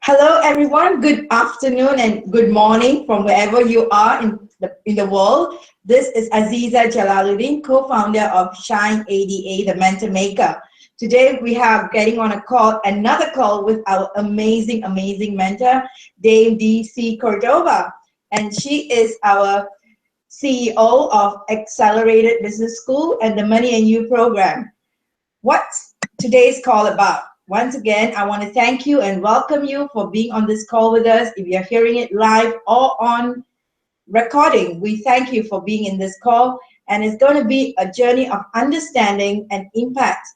Hello, everyone. Good afternoon and good morning from wherever you are in the world. This is Aziza Jalaluddin, co-founder of Shine ADA, the Mentor Maker. Today, we have getting on another call with our amazing mentor, Dame DC Cordova. And she is our CEO of Accelerated Business School and the Money You program. What's today's call about? Once again, I want to thank you and welcome you for being on this call with us. If you're hearing it live or on recording, we thank you for being in this call. And it's going to be a journey of understanding and impact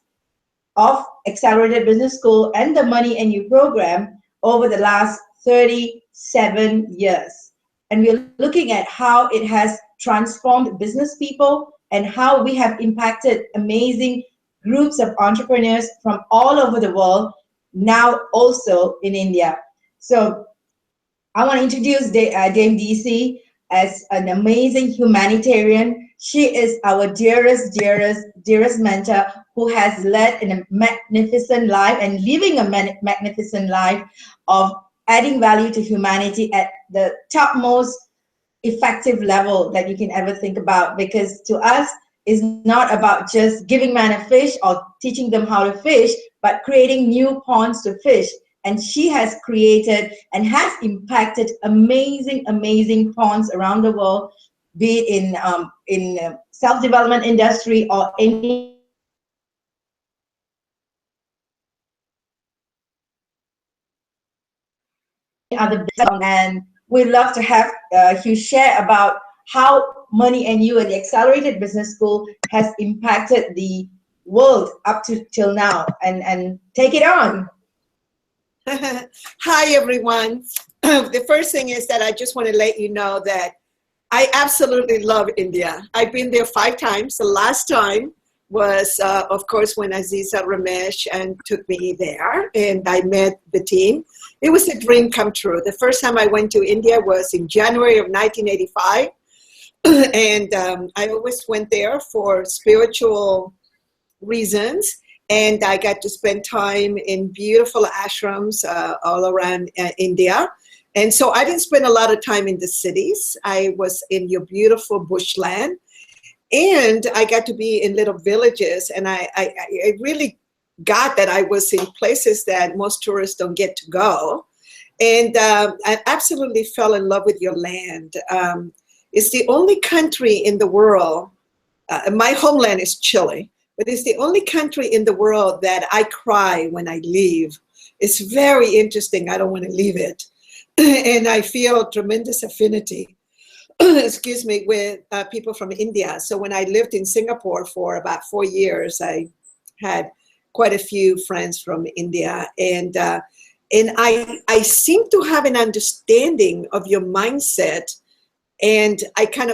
of Accelerated Business School and the Money You program over the last 37 years. And we're looking at how it has transformed business people and how we have impacted amazing groups of entrepreneurs from all over the world, now also in India. So I want to introduce Dame DC as an amazing humanitarian. She is our dearest mentor who has led a magnificent life and living a magnificent life of adding value to humanity at the topmost effective level that you can ever think about, because to us, is not about just giving man a fish or teaching them how to fish, but creating new ponds to fish. And she has created and has impacted amazing ponds around the world, be it in self-development industry or any other business. And we'd love to have Hugh share about how Money You and the Accelerated Business School has impacted the world up to till now, and take it on. Hi, everyone. The first thing is that I just want to let you know that I absolutely love India. I've been there 5 times. The last time was, of course, when Aziza Ramesh and took me there, and I met the team. It was a dream come true. The first time I went to India was in January of 1985. And I always went there for spiritual reasons, and I got to spend time in beautiful ashrams all around India. And so I didn't spend a lot of time in the cities. I was in your beautiful bushland, and I got to be in little villages, and I really got that I was in places that most tourists don't get to go. And I absolutely fell in love with your land. It's the only country in the world, my homeland is Chile, but it's the only country in the world that I cry when I leave. It's very interesting. I don't want to leave it. And I feel tremendous affinity, excuse me, with people from India. So when I lived in Singapore for about 4 years, I had quite a few friends from India. And I seem to have an understanding of your mindset. And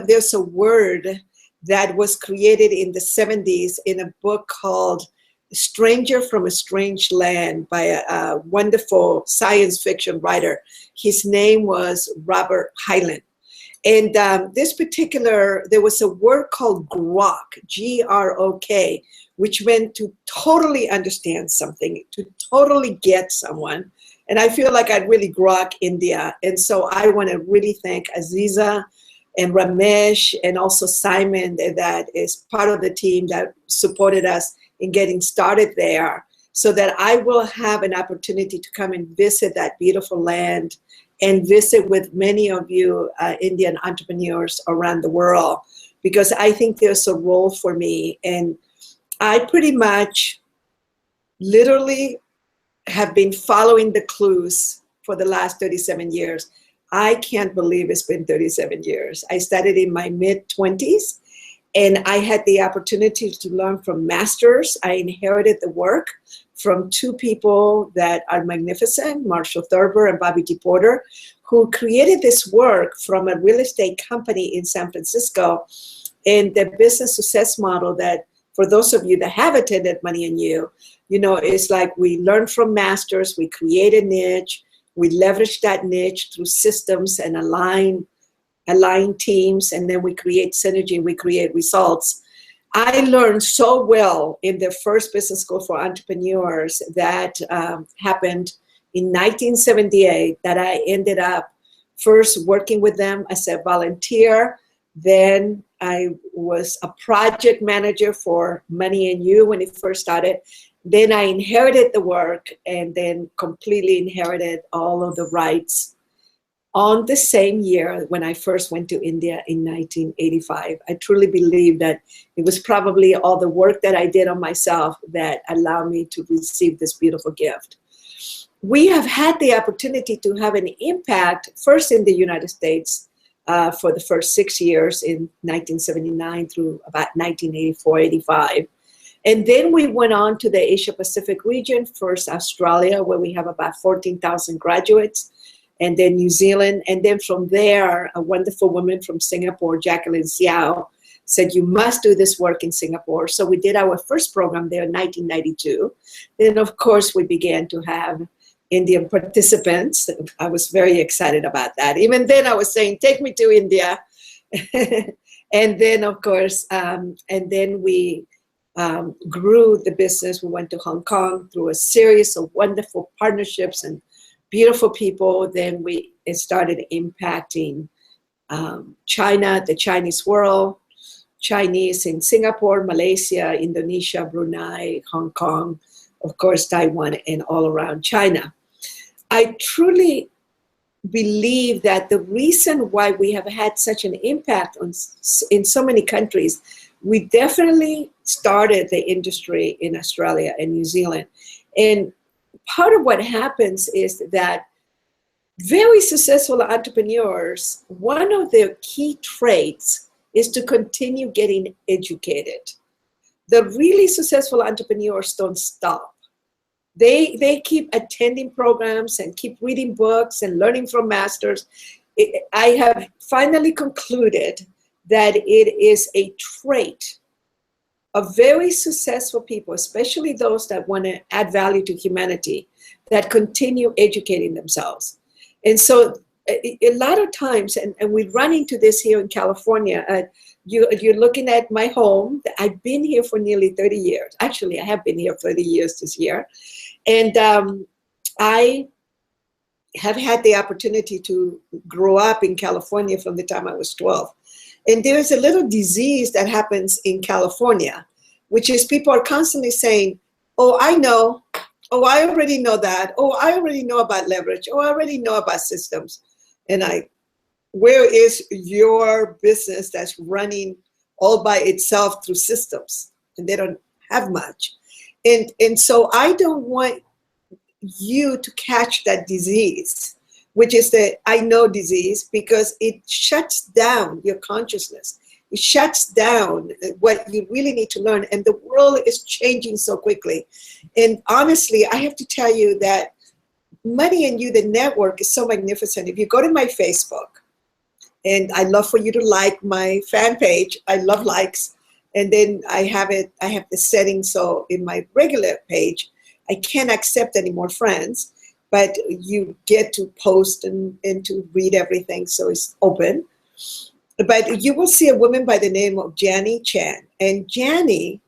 there's a word that was created in the 70s in a book called Stranger from a Strange Land by a wonderful science fiction writer. His name was Robert Heinlein. And there was a word called grok, G-R-O-K, which meant to totally understand something, to totally get someone. And I feel like I'd really grok India. And so I want to really thank Aziza and Ramesh and also Simon, that is part of the team that supported us in getting started there, so that I will have an opportunity to come and visit that beautiful land and visit with many of you Indian entrepreneurs around the world, because I think there's a role for me. And I pretty much literally have been following the clues for the last 37 years. I can't believe it's been 37 years. I started in my mid-20s, and I had the opportunity to learn from masters. I inherited the work from 2 people that are magnificent, Marshall Thurber and Bobby D. Porter, who created this work from a real estate company in San Francisco. And the business success model that, for those of you that have attended Money You, it's like we learn from masters, we create a niche, we leverage that niche through systems and align teams, and then we create synergy, we create results. I learned so well in the first business school for entrepreneurs that happened in 1978 that I ended up first working with them as a volunteer. Then I was a project manager for Money You when it first started. Then I inherited the work and then completely inherited all of the rights on the same year when I first went to India in 1985. I truly believe that it was probably all the work that I did on myself that allowed me to receive this beautiful gift. We have had the opportunity to have an impact first in the United States for the first 6 years in 1979 through about 1984, 85. And then we went on to the Asia Pacific region, first Australia, where we have about 14,000 graduates, and then New Zealand. And then from there, a wonderful woman from Singapore, Jacqueline Xiao, said, you must do this work in Singapore. So we did our first program there in 1992. Then, of course, we began to have Indian participants. I was very excited about that. Even then I was saying, take me to India. And then, of course, and then we grew the business. We went to Hong Kong through a series of wonderful partnerships and beautiful people. Then we started impacting China, the Chinese world, Chinese in Singapore, Malaysia, Indonesia, Brunei, Hong Kong, of course, Taiwan, and all around China. I truly believe that the reason why we have had such an impact in so many countries, we definitely started the industry in Australia and New Zealand. And part of what happens is that very successful entrepreneurs, one of their key traits is to continue getting educated. The really successful entrepreneurs don't stop. They keep attending programs and keep reading books and learning from masters. I have finally concluded that it is a trait of very successful people, especially those that want to add value to humanity, that continue educating themselves. And so a lot of times, and we run into this here in California, you're looking at my home. I've been here for nearly 30 years. Actually, I have been here 30 years this year. And I have had the opportunity to grow up in California from the time I was 12. And there's a little disease that happens in California, which is people are constantly saying, oh, I know. Oh, I already know that. Oh, I already know about leverage. Oh, I already know about systems. And where is your business that's running all by itself through systems? And they don't have much. And so I don't want you to catch that disease, which is the I know disease, because it shuts down your consciousness. It shuts down what you really need to learn. And the world is changing so quickly. And honestly, I have to tell you that Money You, the network, is so magnificent. If you go to my Facebook, and I love for you to like my fan page. I love likes. And then I have the settings, so in my regular page, I can't accept any more friends, but you get to post and to read everything, so it's open. But you will see a woman by the name of Janie Chan. And Janie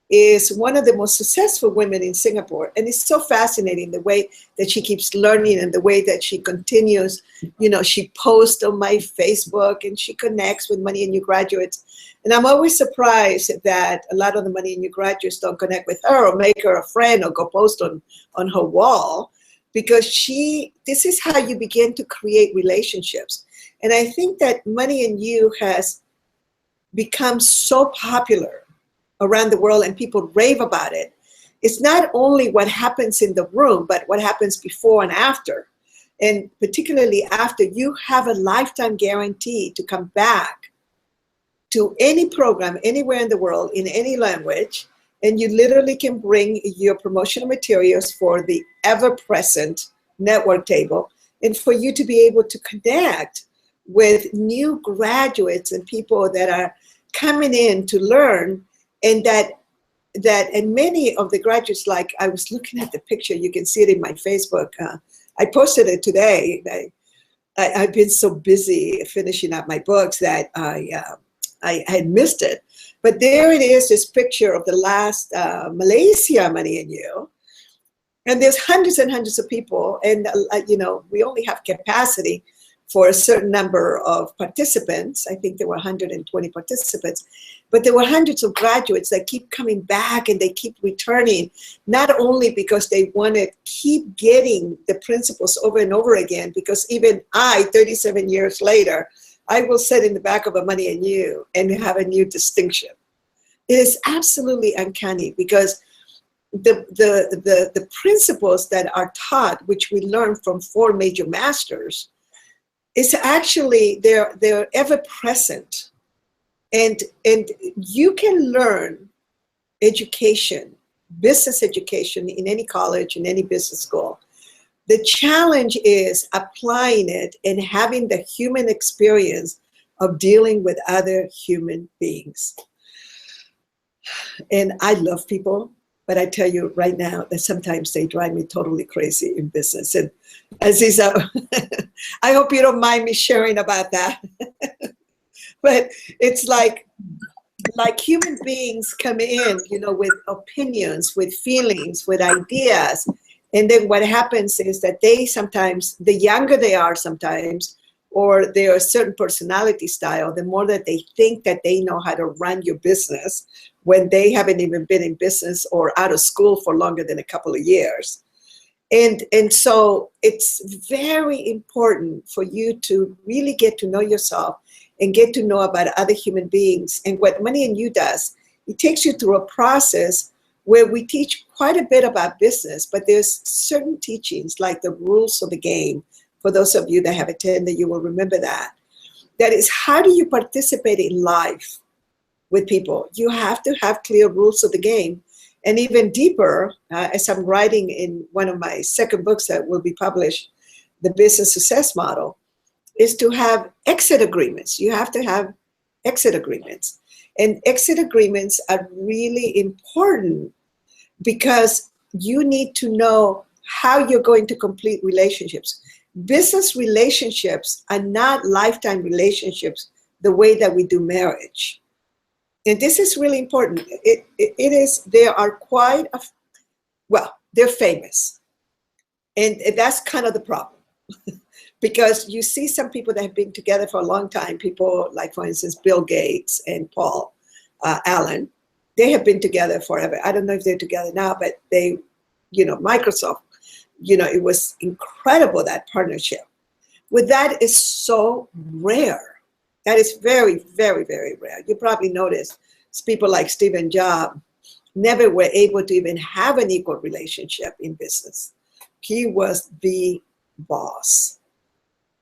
is one of the most successful women in Singapore. And it's so fascinating the way that she keeps learning and the way that she continues. You know, she posts on my Facebook and she connects with Money You graduates. And I'm always surprised that a lot of the Money You graduates don't connect with her or make her a friend or go post on her wall, because this is how you begin to create relationships. And I think that Money You has become so popular around the world and people rave about it. It's not only what happens in the room, but what happens before and after. And particularly after, you have a lifetime guarantee to come back to any program anywhere in the world in any language, and you literally can bring your promotional materials for the ever-present network table, and for you to be able to connect with new graduates and people that are coming in to learn. And and many of the graduates, like I was looking at the picture, you can see it in my Facebook. I posted it today. I've been so busy finishing up my books that I had missed it. But there it is, this picture of the last Malaysia Money You. And there's hundreds and hundreds of people, and we only have capacity for a certain number of participants. I think there were 120 participants, but there were hundreds of graduates that keep coming back and they keep returning, not only because they want to keep getting the principles over and over again, because even I, 37 years later, I will sit in the back of a Money You and have a new distinction. It is absolutely uncanny, because the principles that are taught, which we learn from 4 major masters, is actually they're ever present, and you can learn education, business education, in any college, in any business school. The challenge is applying it and having the human experience of dealing with other human beings. And I love people, but I tell you right now that sometimes they drive me totally crazy in business. And Aziza, I hope you don't mind me sharing about that. But it's like human beings come in, with opinions, with feelings, with ideas. And then what happens is that they sometimes, the younger they are sometimes, or they're a certain personality style, the more that they think that they know how to run your business when they haven't even been in business or out of school for longer than a couple of years. And so it's very important for you to really get to know yourself and get to know about other human beings. And what Money You does, it takes you through a process where we teach quite a bit about business, but there's certain teachings like the rules of the game. For those of you that have attended, you will remember that. That is, how do you participate in life with people? You have to have clear rules of the game. And even deeper, as I'm writing in one of my second books that will be published, The Business Success Model, is to have exit agreements. You have to have exit agreements. And exit agreements are really important because you need to know how you're going to complete relationships. Business relationships are not lifetime relationships the way that we do marriage. And this is really important. It is, they are quite, they're famous. And that's kind of the problem. Because you see some people that have been together for a long time, people like, for instance, Bill Gates and Paul Allen, they have been together forever. I don't know if they're together now, but they, Microsoft, it was incredible, that partnership. With that is so rare. That is very, very, very rare. You probably noticed people like Stephen Jobs never were able to even have an equal relationship in business. He was the boss.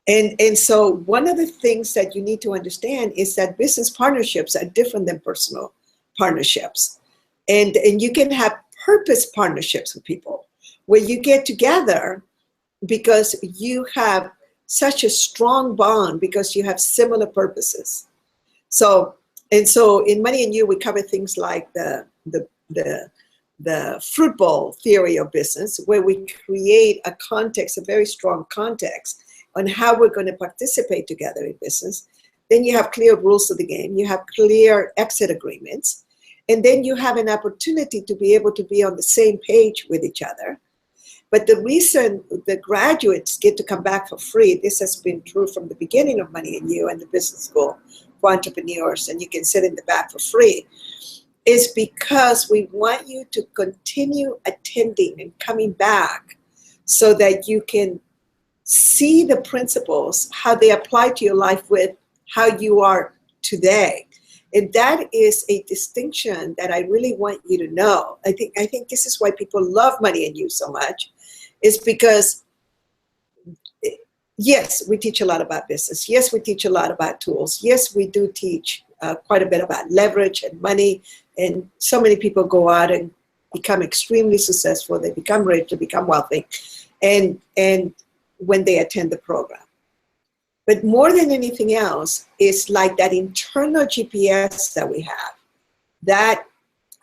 And so one of the things that you need to understand is that business partnerships are different than personal partnerships. And you can have purpose partnerships with people where you get together because you have such a strong bond because you have similar purposes. So in Money You, we cover things like the fruit bowl theory of business, where we create a context, a very strong context on how we're going to participate together in business. Then you have clear rules of the game. You have clear exit agreements. And then you have an opportunity to be able to be on the same page with each other. But the reason the graduates get to come back for free, this has been true from the beginning of Money You and the business school for entrepreneurs, and you can sit in the back for free, is because we want you to continue attending and coming back so that you can see the principles, how they apply to your life with how you are today. And that is a distinction that I really want you to know. I think this is why people love Money You so much, is because, yes, we teach a lot about business. Yes, we teach a lot about tools. Yes, we do teach quite a bit about leverage and money. And so many people go out and become extremely successful. They become rich, they become wealthy, and when they attend the program. But more than anything else, it's like that internal GPS that we have, that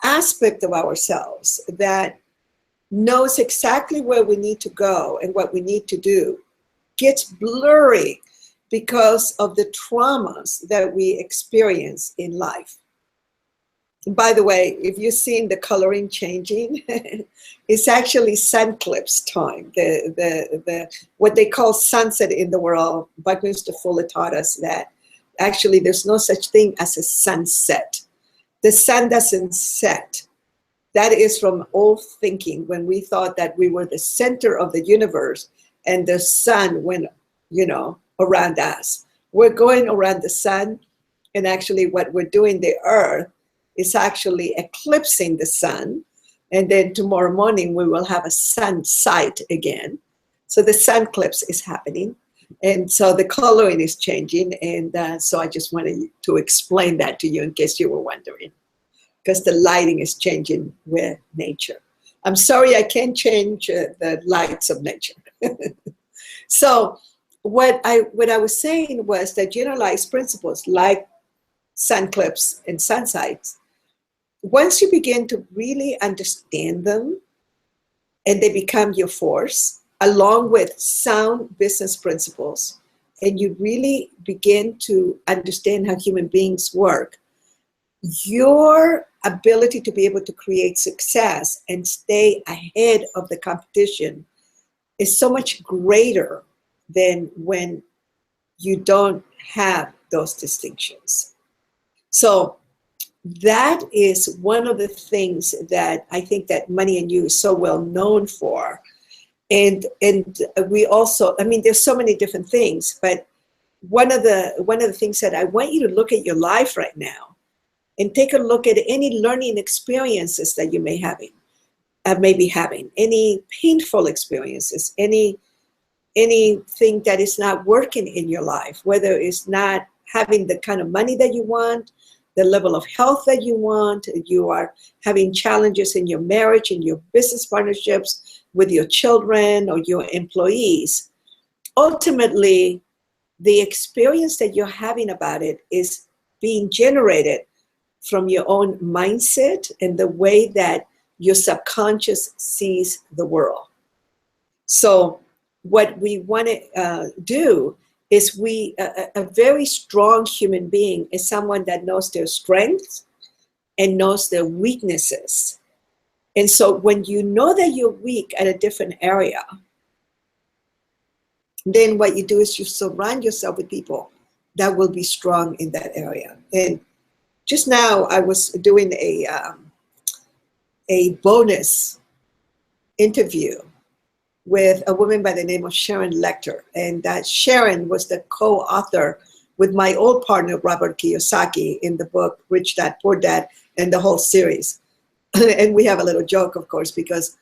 aspect of ourselves that knows exactly where we need to go and what we need to do, gets blurry because of the traumas that we experience in life. By the way, if you've seen the coloring changing, it's actually sun eclipse time. The what they call sunset in the world. Buckminster Fuller taught us that actually there's no such thing as a sunset. The sun doesn't set. That is from old thinking, when we thought that we were the center of the universe and the sun went, around us. We're going around the sun, and actually what we're doing, the earth, is actually eclipsing the sun. And then tomorrow morning, we will have a sun sight again. So the sun eclipse is happening. And so the coloring is changing. And so I just wanted to explain that to you in case you were wondering, because the lighting is changing with nature. I'm sorry, I can't change the lights of nature. So what I was saying was that generalized principles like sun eclipse and sun sights, once you begin to really understand them and they become your force, along with sound business principles, and you really begin to understand how human beings work, your ability to be able to create success and stay ahead of the competition is so much greater than when you don't have those distinctions. So that is one of the things that I think that Money and You is so well known for. And we also, there's so many different things, but one of the things that I want you to look at your life right now and take a look at any learning experiences that you may be having, any painful experiences, anything that is not working in your life, whether it's not having the kind of money that you want, the level of health that you want, you are having challenges in your marriage, in your business partnerships, with your children or your employees. Ultimately, the experience that you're having about it is being generated from your own mindset and the way that your subconscious sees the world. So what we want to do is a very strong human being is someone that knows their strengths and knows their weaknesses. And so when you know that you're weak at a different area, then what you do is you surround yourself with people that will be strong in that area. And just now I was doing a bonus interview with a woman by the name of Sharon Lecter. And that Sharon was the co-author with my old partner, Robert Kiyosaki, in the book, Rich Dad, Poor Dad, and the whole series. And we have a little joke, of course, because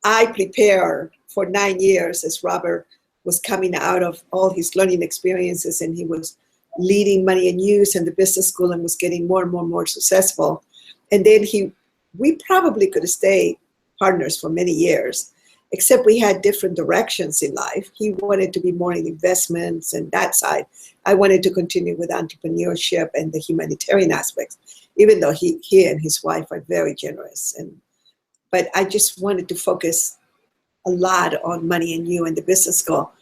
I prepared for 9 years as Robert was coming out of all his learning experiences, and he was leading Money and Use and the business school and was getting more and more successful. And then we probably could have stayed partners for many years, except we had different directions in life. He wanted to be more in investments and that side. I wanted to continue with entrepreneurship and the humanitarian aspects, even though he and his wife are very generous. But I just wanted to focus a lot on Money and You and the business school.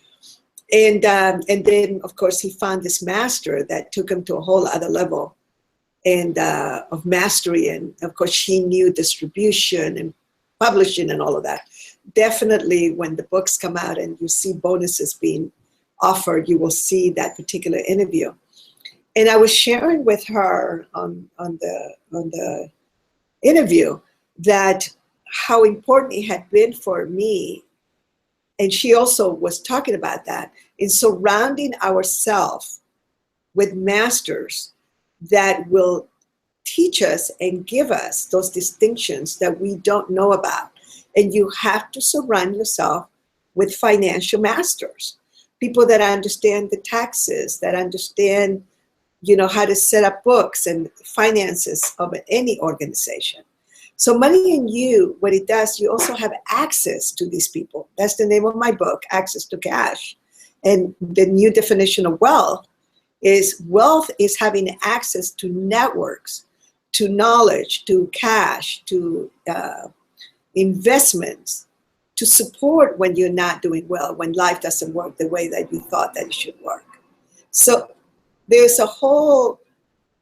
And then, of course, he found this master that took him to a whole other level and of mastery. And, of course, she knew distribution and publishing and all of that. Definitely when the books come out and you see bonuses being offered, you will see that particular interview. And I was sharing with her on the interview that how important it had been for me, and she also was talking about that, in surrounding ourselves with masters that will teach us and give us those distinctions that we don't know about. And you have to surround yourself with financial masters, people that understand the taxes, that understand, how to set up books and finances of any organization. So Money and You, what it does, you also have access to these people. That's the name of my book, Access to Cash. And the new definition of wealth is having access to networks, to knowledge, to cash, to investments, to support when you're not doing well, when life doesn't work the way that you thought that it should work. So there's a whole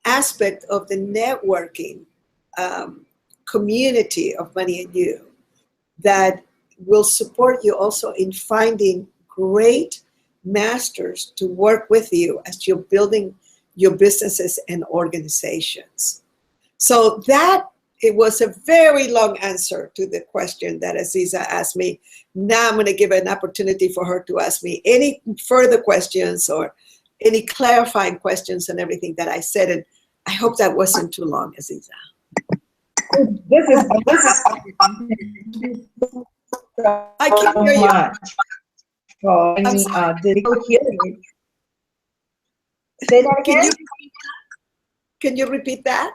aspect of the networking community of Money and You that will support you also in finding great masters to work with you as you're building your businesses and organizations. So that, it was a very long answer to the question that Aziza asked me. Now I'm going to give an opportunity for her to ask me any further questions or any clarifying questions and everything that I said. And I hope that wasn't too long, Aziza. This is I can't hear you. For any difficult hearing. Say that again. Can you repeat that?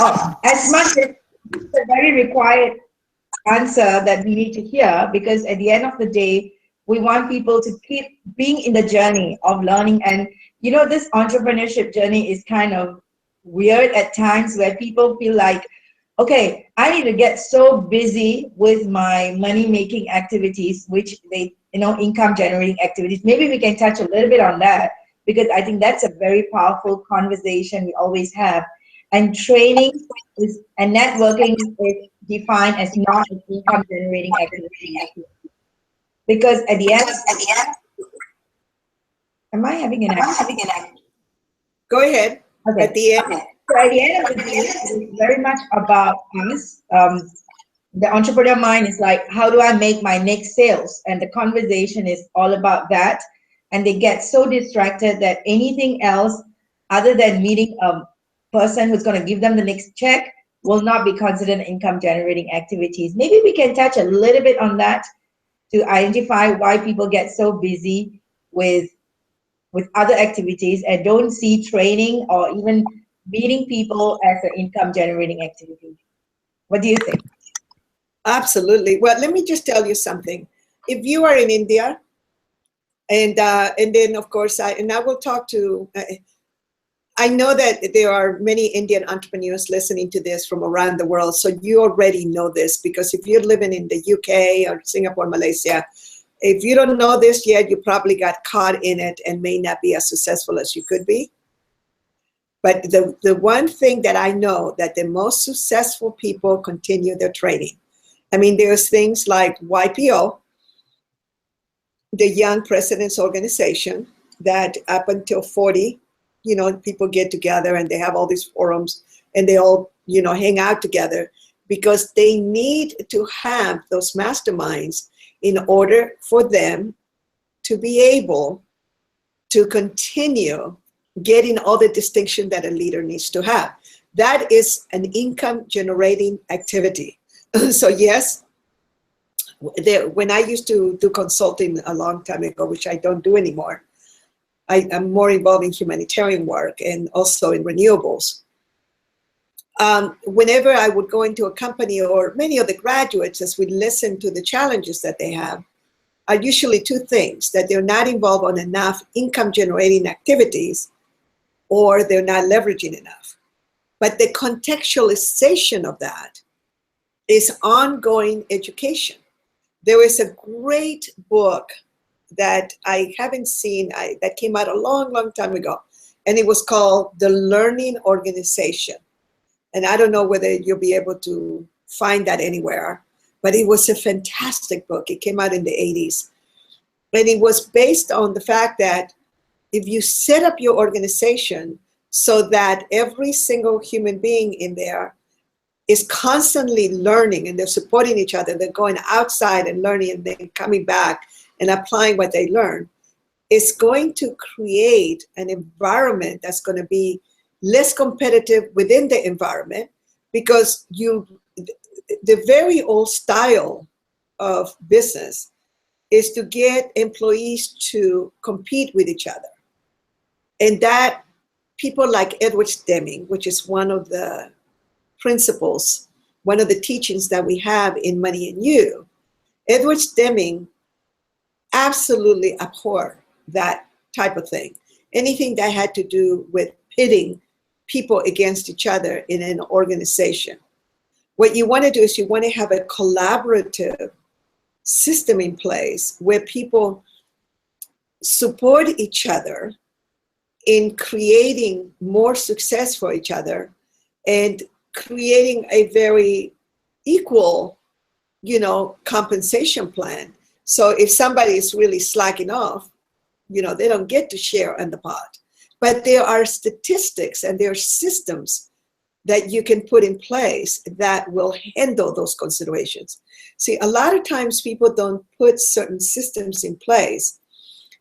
Oh, as much as it's a very required answer that we need to hear, because at the end of the day, we want people to keep being in the journey of learning. And you know, this entrepreneurship journey is kind of weird at times, where people feel like, okay, I need to get so busy with my money-making activities, which they, you know, income-generating activities. Maybe we can touch a little bit on that, because I think that's a very powerful conversation we always have. And training is, and networking is defined as not an income-generating activity. Because at the end, am I having an accident? Go ahead. Okay. At the end. So at the end of the day, it's very much about us. The entrepreneur mind is like, how do I make my next sales? And the conversation is all about that. And they get so distracted that anything else other than meeting a person who's going to give them the next check will not be considered income generating activities. Maybe we can touch a little bit on that to identify why people get so busy with other activities and don't see training or even meeting people as an income generating activity. What do you think? Absolutely. Well, let me just tell you something. If you are in India, and then of course I will talk to, I know that there are many Indian entrepreneurs listening to this from around the world, so you already know this, because if you're living in the UK or Singapore, Malaysia, if you don't know this yet, you probably got caught in it and may not be as successful as you could be. But the one thing that I know, that the most successful people continue their training. I mean, there's things like YPO, the Young Presidents Organization, that up until 40, you know, people get together and they have all these forums and they all, you know, hang out together because they need to have those masterminds in order for them to be able to continue getting all the distinction that a leader needs to have. That is an income generating activity. So yes, when I used to do consulting a long time ago, which I don't do anymore, I'm more involved in humanitarian work and also in renewables. Whenever I would go into a company, or many of the graduates, as we listen to the challenges that they have, are usually two things: that they're not involved on enough income generating activities, or they're not leveraging enough. But the contextualization of that is ongoing education. There is a great book that I haven't seen, that came out a long, long time ago, and it was called The Learning Organization. And I don't know whether you'll be able to find that anywhere, but it was a fantastic book. It came out in the 80s. And it was based on the fact that if you set up your organization so that every single human being in there is constantly learning and they're supporting each other, they're going outside and learning and then coming back and applying what they learn, it's going to create an environment that's going to be less competitive within the environment, because the very old style of business is to get employees to compete with each other. And that people like Edward Deming, which is one of the principles, one of the teachings that we have in Money and You, Edward Deming absolutely abhorred that type of thing. Anything that had to do with pitting people against each other in an organization. What you want to do is you want to have a collaborative system in place where people support each other in creating more success for each other, and creating a very equal, compensation plan. So if somebody is really slacking off, they don't get to share in the pot. But there are statistics and there are systems that you can put in place that will handle those considerations. See, a lot of times people don't put certain systems in place.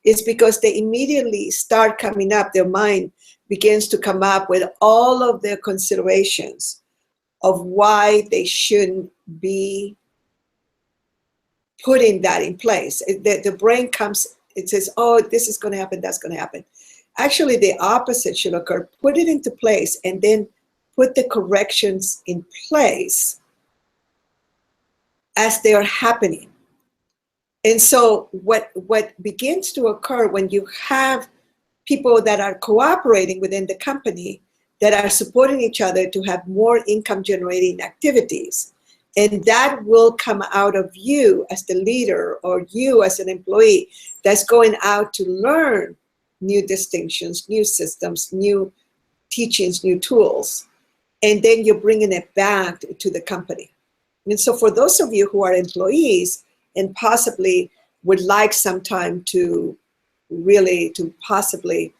It's because they immediately start coming up, their mind begins to come up with all of their considerations of why they shouldn't be putting that in place. The brain comes, it says, oh, this is going to happen, that's going to happen. Actually, the opposite should occur. Put it into place and then put the corrections in place as they are happening. And so what begins to occur when you have people that are cooperating within the company, that are supporting each other to have more income generating activities, and that will come out of you as the leader or you as an employee that's going out to learn new distinctions, new systems, new teachings, new tools, and then you're bringing it back to the company. And so for those of you who are employees and possibly would like some time to possibly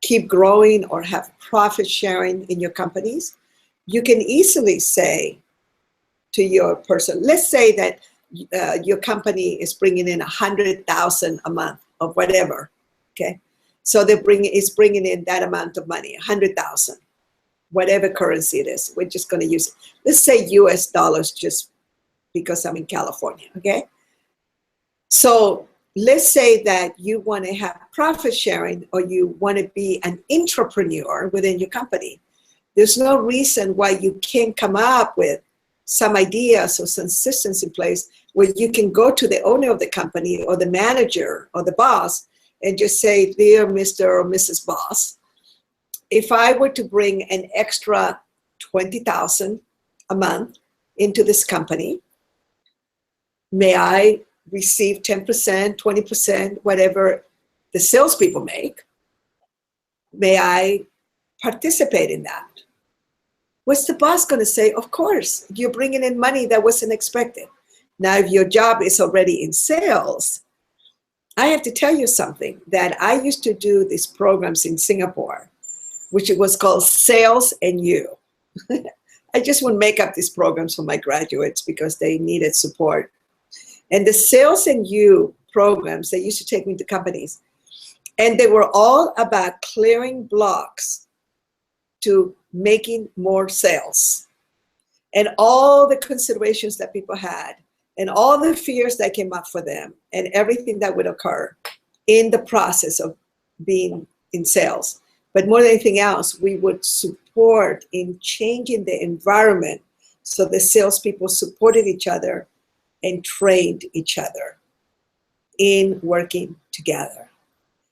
keep growing or have profit sharing in your companies, you can easily say to your person, let's say that your company is bringing in 100,000 a month or whatever, okay? So it's bringing in that amount of money, 100,000, whatever currency it is. We're just gonna use it. Let's say US dollars just because I'm in California, okay? So let's say that you want to have profit sharing or you want to be an entrepreneur within your company. There's no reason why you can't come up with some ideas or some systems in place where you can go to the owner of the company or the manager or the boss and just say, dear Mr. or Mrs. Boss, if I were to bring an extra 20,000 a month into this company, may I receive 10%, 20%, whatever the salespeople make? May I participate in that? What's the boss going to say? Of course, you're bringing in money that wasn't expected. Now, if your job is already in sales, I have to tell you something, that I used to do these programs in Singapore, which it was called Sales and You. I just would make up these programs for my graduates because they needed support. And the Sales and You programs, they used to take me to companies, and they were all about clearing blocks to making more sales, and all the considerations that people had, and all the fears that came up for them, and everything that would occur in the process of being in sales. But more than anything else, we would support in changing the environment so the salespeople supported each other and trained each other in working together.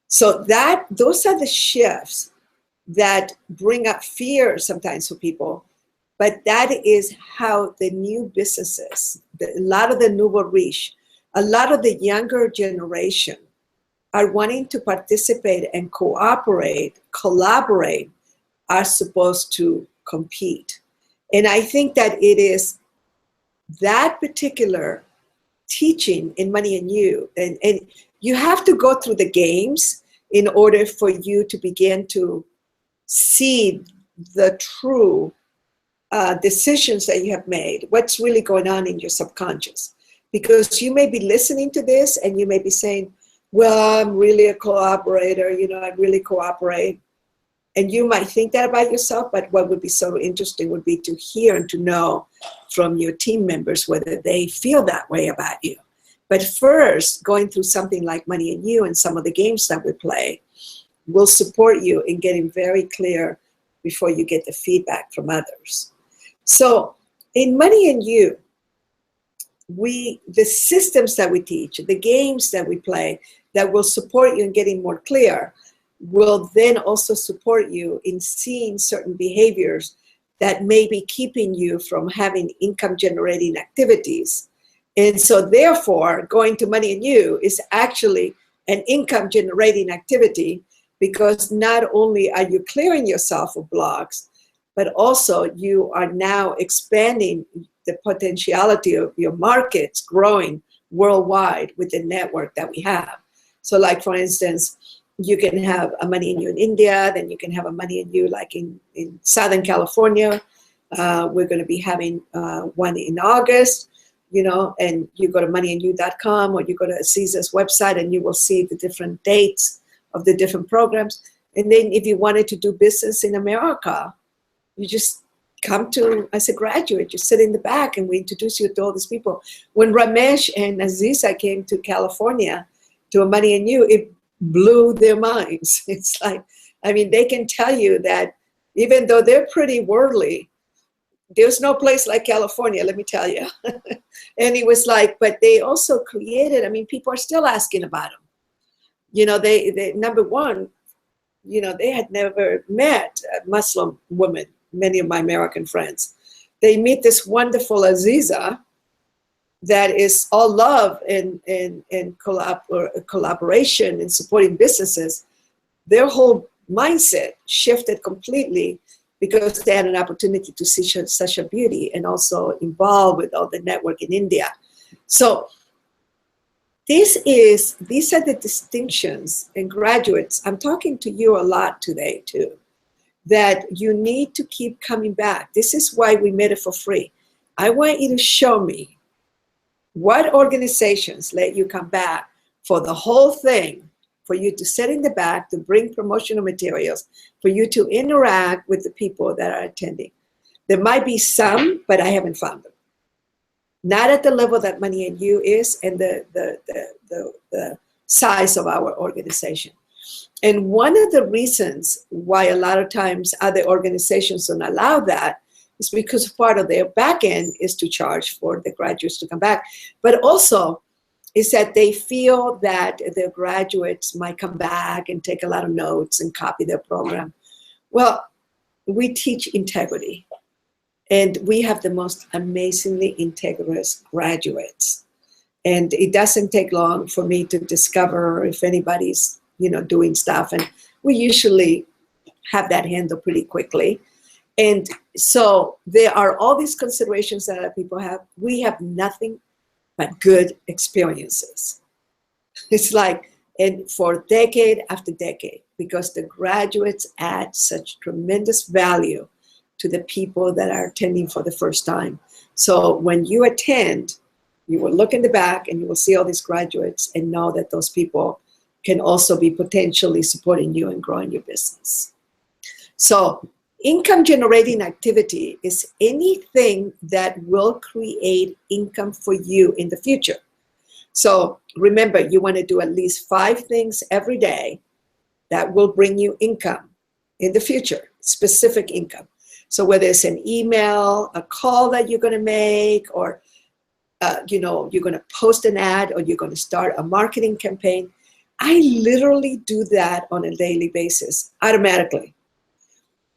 So those are the shifts that bring up fear sometimes for people, but that is how the new businesses, a lot of the nouveau riche, a lot of the younger generation are wanting to participate and cooperate, collaborate, are supposed to compete. And I think that it is that particular teaching in Money and You, and you have to go through the games in order for you to begin to see the true decisions that you have made, what's really going on in your subconscious. Because you may be listening to this and you may be saying, well, I'm really a collaborator, I really cooperate. And you might think that about yourself, but what would be so interesting would be to hear and to know from your team members whether they feel that way about you. But first, going through something like Money and You and some of the games that we play will support you in getting very clear before you get the feedback from others. So in Money and You, the systems that we teach, the games that we play that will support you in getting more clear will then also support you in seeing certain behaviors that may be keeping you from having income generating activities. And so therefore, going to Money and You is actually an income generating activity, because not only are you clearing yourself of blocks, but also you are now expanding the potentiality of your markets growing worldwide with the network that we have. So like, for instance, you can have a Money You in India, then you can have a Money You like in Southern California. We're going to be having one in August, and you go to moneyandyou.com or you go to Aziza's website and you will see the different dates of the different programs. And then if you wanted to do business in America, you just come to, as a graduate, you sit in the back and we introduce you to all these people. When Ramesh and Aziza came to California to a Money You, it blew their minds. It's like, they can tell you that even though they're pretty worldly, there's no place like California, let me tell you. And it was like, but they also created, people are still asking about them. They number one, they had never met a Muslim woman, many of my American friends. They meet this wonderful Aziza that is all love and collaboration and supporting businesses. Their whole mindset shifted completely because they had an opportunity to see such a beauty and also involved with all the network in India. So these are the distinctions, and graduates, I'm talking to you a lot today too, that you need to keep coming back. This is why we made it for free. I want you to show me what organizations let you come back for the whole thing, for you to sit in the back, to bring promotional materials, for you to interact with the people that are attending. There might be some, but I haven't found them. Not at the level that Money You is and the size of our organization. And one of the reasons why a lot of times other organizations don't allow that is because part of their back end is to charge for the graduates to come back. But also is that they feel that their graduates might come back and take a lot of notes and copy their program. Well, we teach integrity. And we have the most amazingly integrous graduates. And it doesn't take long for me to discover if anybody's, doing stuff. And we usually have that handled pretty quickly. And so there are all these considerations that other people have. We have nothing but good experiences. It's like, and for decade after decade, because the graduates add such tremendous value to the people that are attending for the first time. So when you attend, you will look in the back and you will see all these graduates and know that those people can also be potentially supporting you and growing your business. So income generating activity is anything that will create income for you in the future. So remember, you want to do at least 5 things every day that will bring you income in the future, specific income. So whether it's an email, a call that you're going to make, or you're going to post an ad, or you're going to start a marketing campaign. I literally do that on a daily basis, automatically.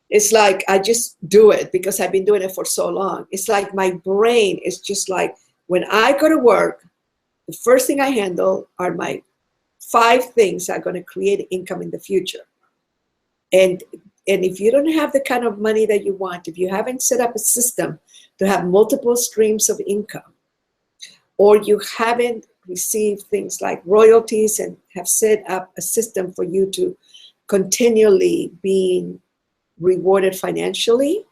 It's like I just do it because I've been doing it for so long. It's like my brain is just like, when I go to work, the first thing I handle are my 5 things that are going to create income in the future. And if you don't have the kind of money that you want, if you haven't set up a system to have multiple streams of income, or you haven't received things like royalties and have set up a system for you to continually be rewarded financially,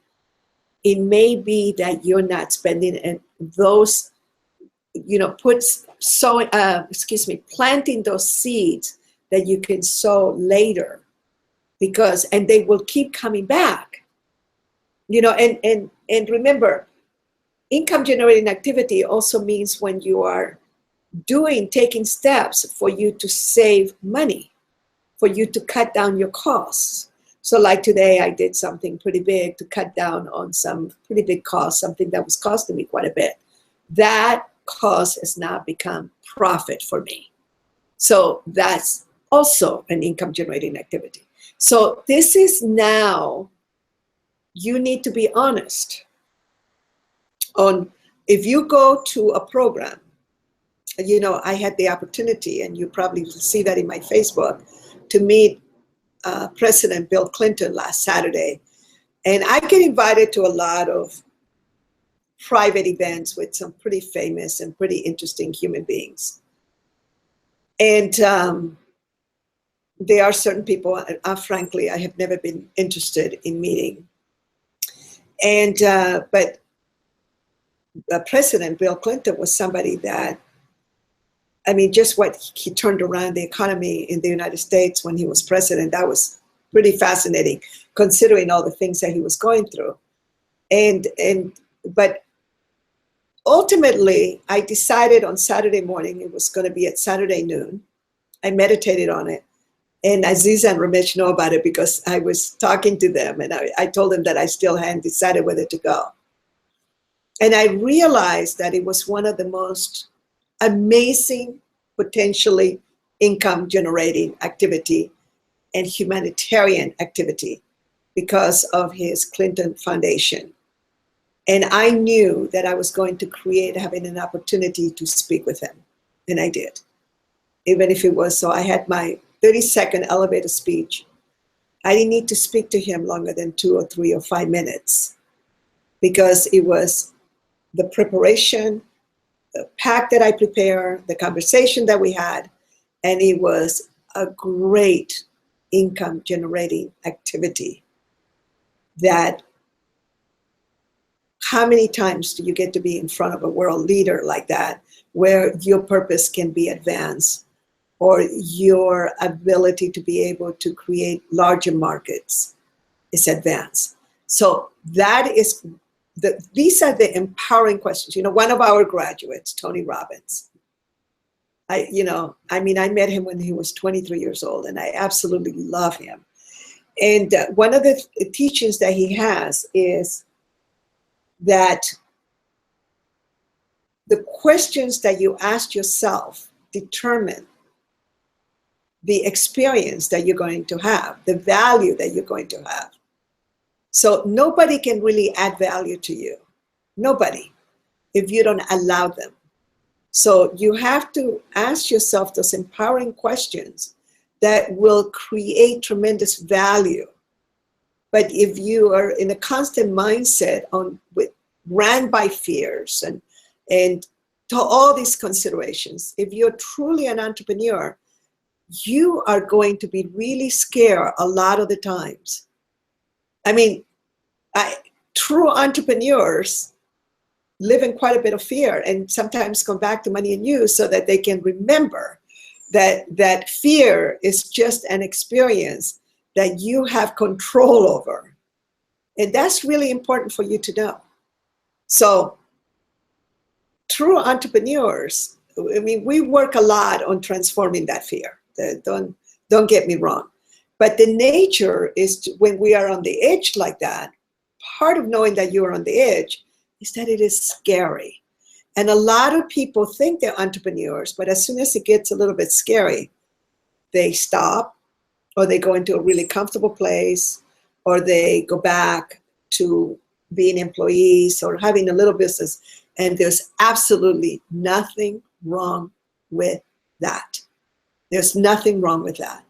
it may be that you're not spending and those, planting those seeds that you can sow later. And they will keep coming back, and remember, income generating activity also means when you are taking steps for you to save money, for you to cut down your costs. So like today, I did something pretty big to cut down on some pretty big costs, something that was costing me quite a bit. That cost has now become profit for me. So that's also an income generating activity. So this is now, you need to be honest on, if you go to a program, I had the opportunity, and you probably see that in my Facebook, to meet President Bill Clinton last Saturday. And I get invited to a lot of private events with some pretty famous and pretty interesting human beings. And there are certain people, frankly, I have never been interested in meeting. And but President Bill Clinton was somebody that, I mean, just what he turned around the economy in the United States when he was president, that was pretty fascinating, considering all the things that he was going through. But ultimately, I decided on Saturday morning, it was going to be at Saturday noon. I meditated on it. And Aziza and Ramesh know about it because I was talking to them and I told them that I still hadn't decided whether to go. And I realized that it was one of the most amazing, potentially income generating activity and humanitarian activity because of his Clinton Foundation. And I knew that I was going to create having an opportunity to speak with him. And I did. Even if it was, so I had my 30-second elevator speech. I didn't need to speak to him longer than 2 or 3 or 5 minutes because it was the preparation, the pack that I prepared, the conversation that we had, and it was a great income generating activity that how many times do you get to be in front of a world leader like that where your purpose can be advanced or your ability to be able to create larger markets is advanced? So that is, these are the empowering questions. You know, one of our graduates, Tony Robbins, I met him when he was 23 years old and I absolutely love him. And one of the teachings that he has is that the questions that you ask yourself determine the experience that you're going to have, the value that you're going to have. So nobody can really add value to you. Nobody, if you don't allow them. So you have to ask yourself those empowering questions that will create tremendous value. But if you are in a constant mindset ran by fears and to all these considerations, if you're truly an entrepreneur, you are going to be really scared a lot of the times. I mean, true entrepreneurs live in quite a bit of fear and sometimes come back to Money and You so that they can remember that fear is just an experience that you have control over. And that's really important for you to know. So true entrepreneurs, I mean, we work a lot on transforming that fear. Don't get me wrong. But the nature is when we are on the edge like that, part of knowing that you are on the edge is that it is scary. And a lot of people think they're entrepreneurs, but as soon as it gets a little bit scary, they stop or they go into a really comfortable place or they go back to being employees or having a little business. And there's absolutely nothing wrong with that. There's nothing wrong with that.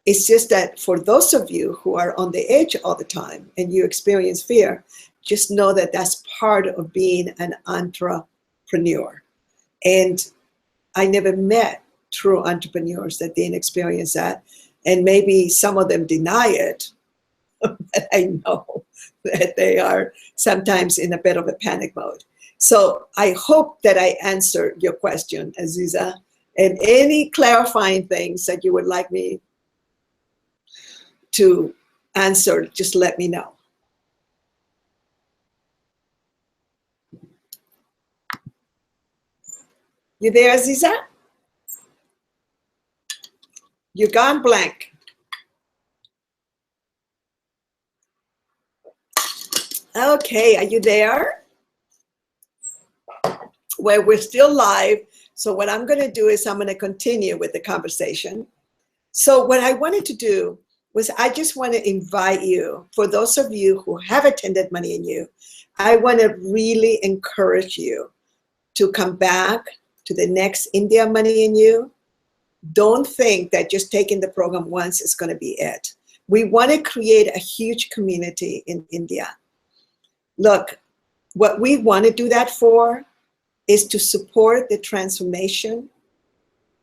It's just that for those of you who are on the edge all the time and you experience fear, just know that that's part of being an entrepreneur. And I never met true entrepreneurs that didn't experience that. And maybe some of them deny it, but I know that they are sometimes in a bit of a panic mode. So I hope that I answered your question, Aziza, and any clarifying things that you would like me to answer, just let me know. You there, Aziza? You gone blank. Okay, are you there? Well, we're still live. So what I'm going to do is I'm going to continue with the conversation. So what I wanted to do was I just want to invite you, for those of you who have attended Money and You, I want to really encourage you to come back to the next India Money and You. don't think that just taking the program once is going to be it. We want to create a huge community in India. Look, what we want to do that for is to support the transformation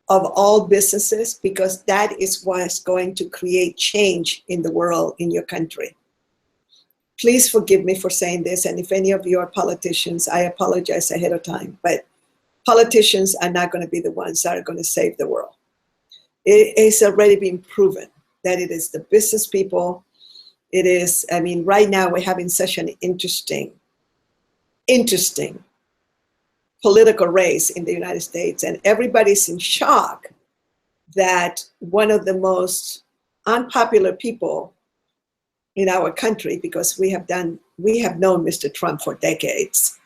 of all businesses, because that is what's going to create change in the world, in your country. Please forgive me for saying this, and if any of you are politicians, I apologize ahead of time, but politicians are not going to be the ones that are going to save the world. It is already been proven that it is the business people. It is, I mean, right now we're having such an interesting political race in the United States, and everybody's in shock that one of the most unpopular people in our country, because we have known Mr. Trump for decades,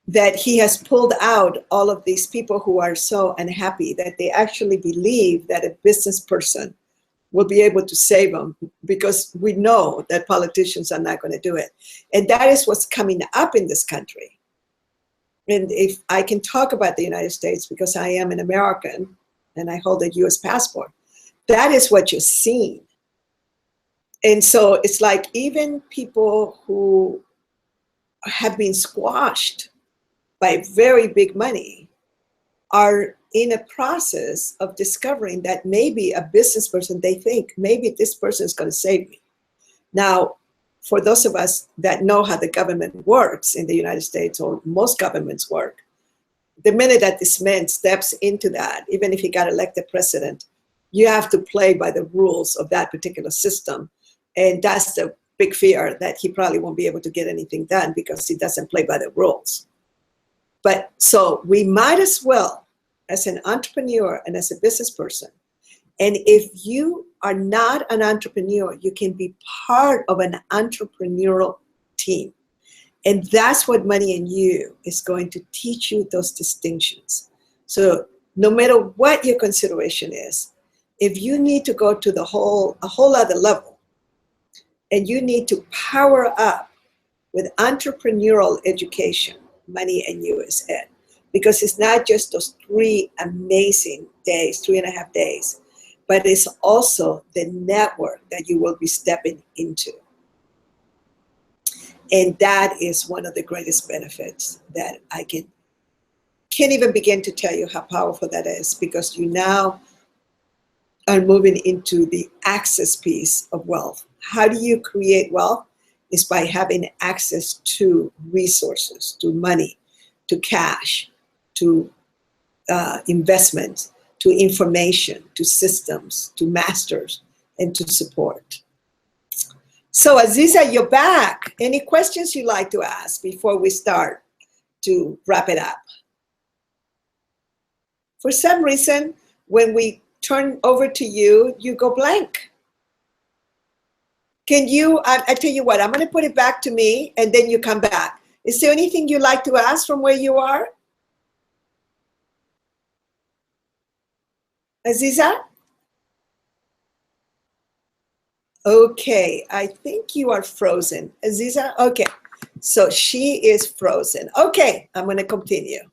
that he has pulled out all of these people who are so unhappy that they actually believe that a business person will be able to save them, because we know that politicians are not going to do it. And that is what's coming up in this country. And if I can talk about the United States, because I am an American and I hold a US passport, that is what you're seeing. And so it's like even people who have been squashed by very big money are in a process of discovering that maybe a business person, they think maybe this person is going to save me. Now, for those of us that know how the government works in the United States, or most governments work, the minute that this man steps into that, even if he got elected president, you have to play by the rules of that particular system. And that's the big fear, that he probably won't be able to get anything done because he doesn't play by the rules. But so we might as well, as an entrepreneur and as a business person, and if you are not an entrepreneur, you can be part of an entrepreneurial team. And that's what Money You is going to teach you, those distinctions. So no matter what your consideration is, if you need to go to a whole other level, and you need to power up with entrepreneurial education, Money You is it. Because it's not just those 3 amazing days, 3.5 days, but it's also the network that you will be stepping into. And that is one of the greatest benefits that I can't even begin to tell you how powerful that is, because you now are moving into the access piece of wealth. How do you create wealth? Is by having access to resources, to money, to cash, to investments, to information, to systems, to masters, and to support. So Aziza, you're back. Any questions you'd like to ask before we start to wrap it up? For some reason, when we turn over to you, you go blank. Can you, I tell you what, I'm going to put it back to me and then you come back. Is there anything you'd like to ask from where you are? Aziza? Okay, I think you are frozen. Aziza, okay. So she is frozen. Okay, I'm going to continue.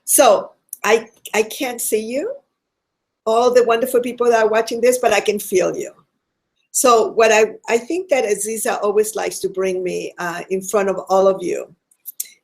So I can't see you, all the wonderful people that are watching this, but I can feel you. So what I think that Aziza always likes to bring me in front of all of you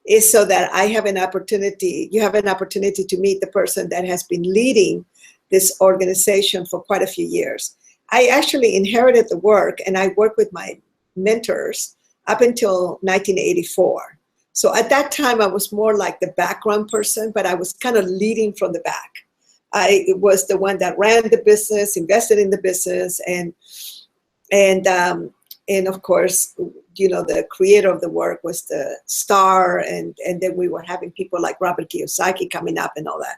is so that I have an opportunity, you have an opportunity to meet the person that has been leading this organization for quite a few years. I actually inherited the work, and I worked with my mentors up until 1984. So at that time, I was more like the background person, but I was kind of leading from the back. I was the one that ran the business, invested in the business, and of course, you know, the creator of the work was the star, and then we were having people like Robert Kiyosaki coming up and all that.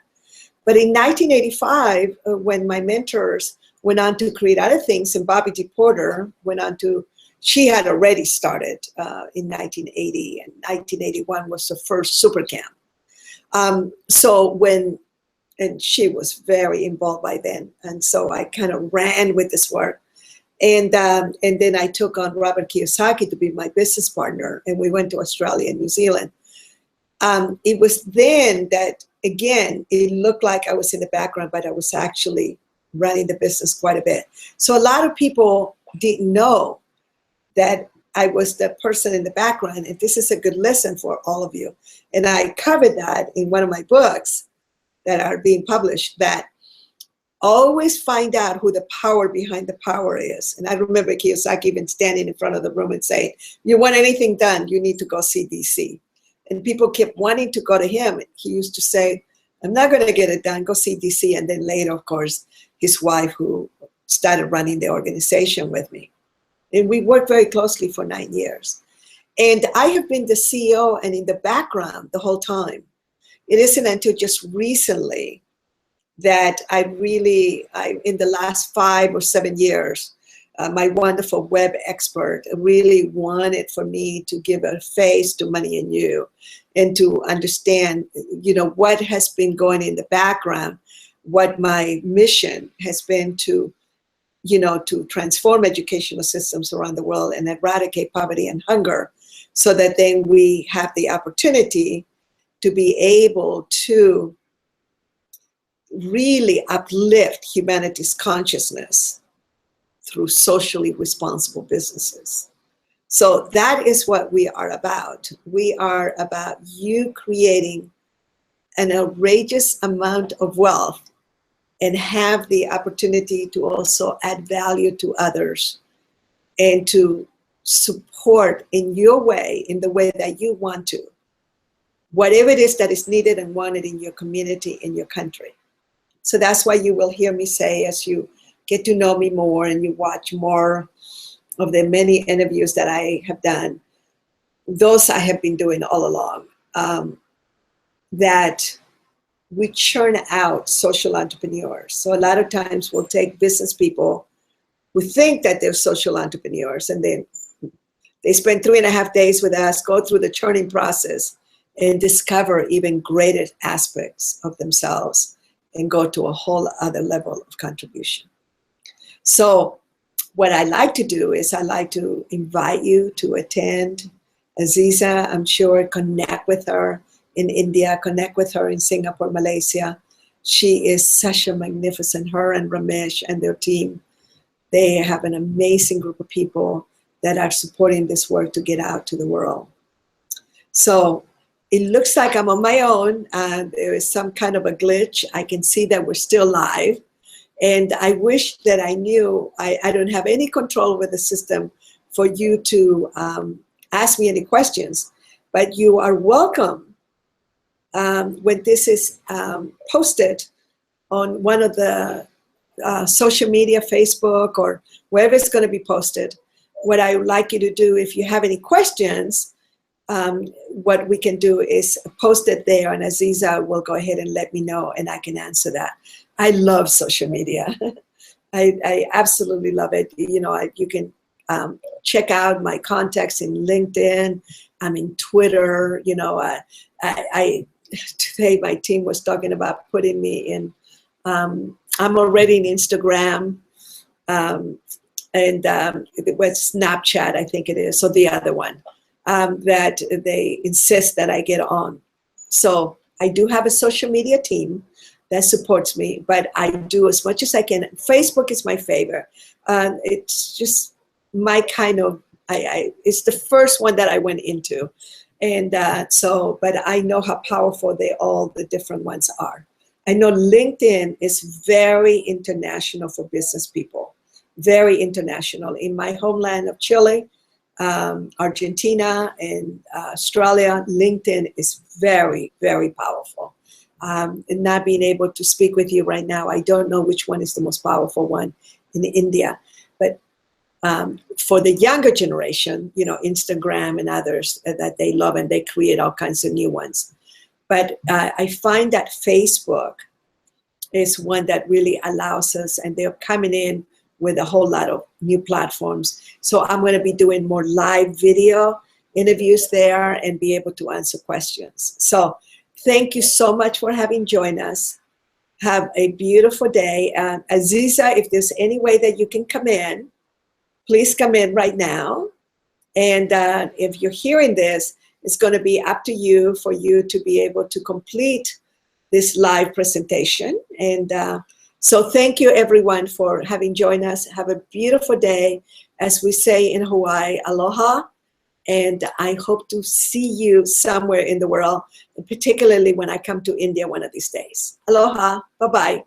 But in 1985, when my mentors went on to create other things, and Bobby D. Porter went on to, she had already started in 1980, and 1981 was the first super camp. And she was very involved by then. And so I kind of ran with this work. And then I took on Robert Kiyosaki to be my business partner, and we went to Australia and New Zealand. It was then that again, it looked like I was in the background, but I was actually running the business quite a bit. So a lot of people didn't know that I was the person in the background, and this is a good lesson for all of you. And I covered that in one of my books that are being published, that always find out who the power behind the power is. And I remember Kiyosaki even standing in front of the room and saying, you want anything done, you need to go see DC. And people kept wanting to go to him. He used to say, I'm not going to get it done, go see DC. And then later, of course, his wife, who started running the organization with me. And we worked very closely for 9 years. And I have been the CEO and in the background the whole time. It isn't until just recently that I in the last 5 or 7 years, my wonderful web expert really wanted for me to give a face to Money and You, and to understand, what has been going in the background, what my mission has been to transform educational systems around the world and eradicate poverty and hunger, so that then we have the opportunity to be able to really uplift humanity's consciousness through socially responsible businesses. So that is what we are about. We are about you creating an outrageous amount of wealth and have the opportunity to also add value to others and to support in your way, in the way that you want to, whatever it is that is needed and wanted in your community, in your country. So that's why you will hear me say, as you get to know me more and you watch more of the many interviews that I have done, those I have been doing all along, that we churn out social entrepreneurs. So a lot of times we'll take business people who think that they're social entrepreneurs, and then they spend 3.5 days with us, go through the churning process, and discover even greater aspects of themselves and go to a whole other level of contribution. So what I like to do is I like to invite you to attend Aziza. I'm sure, connect with her in India, connect with her in Singapore, Malaysia. She is such a magnificent, her and Ramesh and their team. They have an amazing group of people that are supporting this work to get out to the world. So it looks like I'm on my own. There is some kind of a glitch. I can see that we're still live. And I wish that I knew. I don't have any control over the system for you to ask me any questions, but you are welcome when this is posted on one of the social media, Facebook, or wherever it's going to be posted. What I would like you to do, if you have any questions, what we can do is post it there, and Aziza will go ahead and let me know, and I can answer that. I love social media. I absolutely love it. You can check out my contacts in LinkedIn. I'm in Twitter. Today my team was talking about putting me in. I'm already in Instagram, and it was Snapchat, I think it is. So the other one that they insist that I get on. So I do have a social media team that supports me, but I do as much as I can. Facebook is my favorite. It's just my kind of, it's the first one that I went into. And but I know how powerful all the different ones are. I know LinkedIn is very international for business people, very international. In my homeland of Chile, Argentina, and Australia, LinkedIn is very, very powerful. And not being able to speak with you right now, I don't know which one is the most powerful one in India. But for the younger generation, Instagram and others that they love, and they create all kinds of new ones. But I find that Facebook is one that really allows us, and they're coming in with a whole lot of new platforms. So I'm going to be doing more live video interviews there and be able to answer questions. So thank you so much for having joined us. Have a beautiful day. Aziza, if there's any way that you can come in, please come in right now. And if you're hearing this, it's going to be up to you for you to be able to complete this live presentation. And so thank you everyone for having joined us. Have a beautiful day. As we say in Hawaii, aloha. And I hope to see you somewhere in the world, particularly when I come to India one of these days. Aloha. Bye-bye.